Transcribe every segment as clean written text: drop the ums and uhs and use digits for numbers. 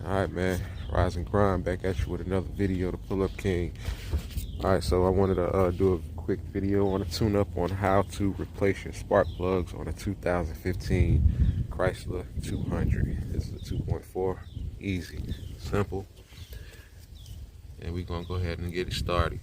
Alright, man, rise and grind, back at you with another video, the pull-up king. Alright, so I wanted to do a quick video on a tune-up on how to replace your spark plugs on a 2015 Chrysler 200. This is a 2.4, easy, simple, and we're gonna go ahead and get it started.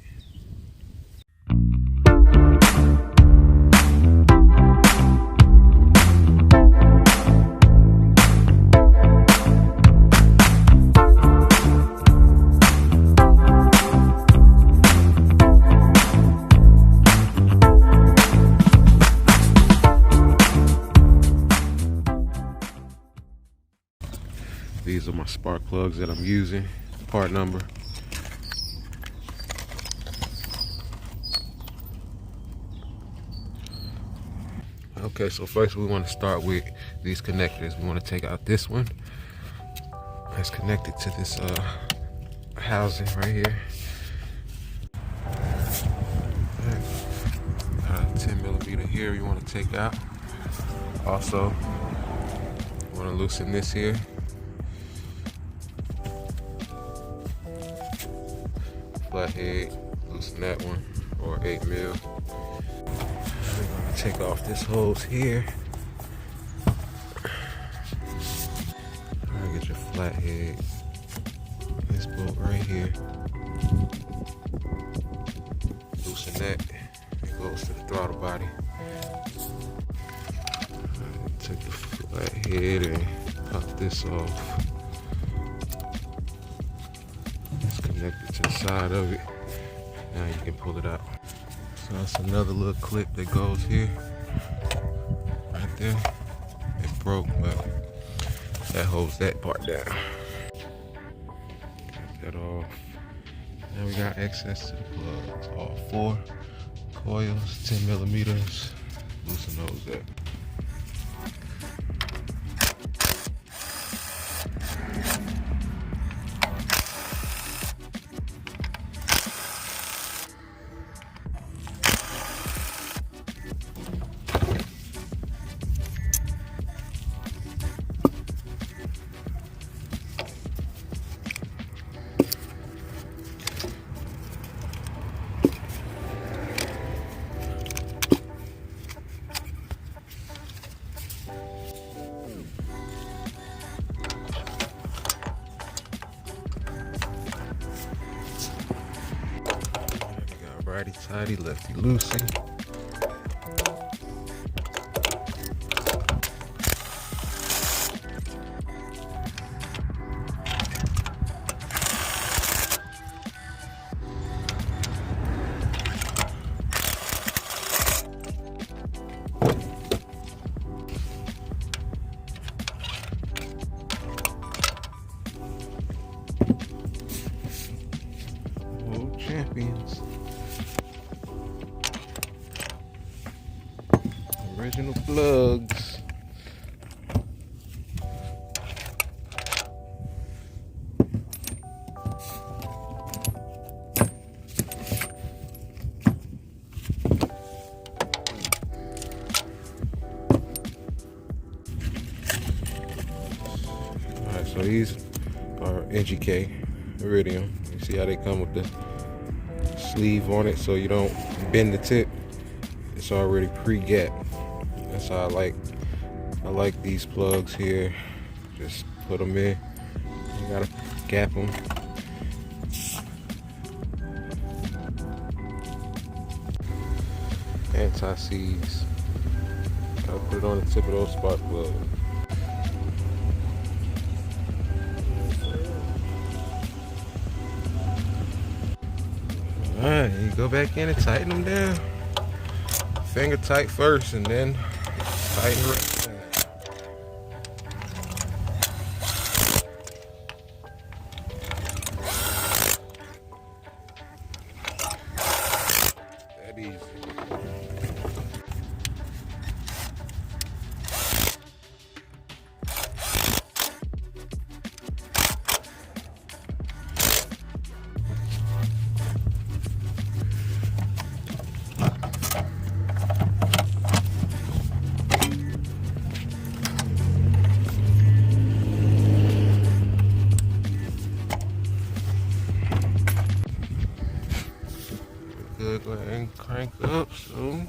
These are my spark plugs that I'm using, part number. Okay, so first we want to start with these connectors. We want to take out this one that's connected to this housing right here. 10 millimeter here you want to take out. Also, you want to loosen this here. Flathead, loosen that one, or 8 mil. We're gonna take off this hose here. Get your flathead. This bolt right here. Loosen that. It goes to the throttle body. Take the flathead and pop this off. It's connected to the side of it. Now you can pull it out. So that's another little clip that goes here. Right there. It broke, but that holds that part down. Got that off. Now we got access to the plugs. All 4 coils, 10 millimeters. Loosen those up. Righty tighty, lefty loosey. Oh, champions. Original plugs. Alright, so these are NGK Iridium. You see how they come with the sleeve on it so you don't bend the tip. It's already pre-gapped. That's how I like these plugs here. Just put them in. You gotta gap them. Anti-seize. Gotta put it on the tip of those spark plugs. Alright, you go back in and tighten them down. Finger tight first and then tighten the rest down. That easy. good. Go ahead and crank up. So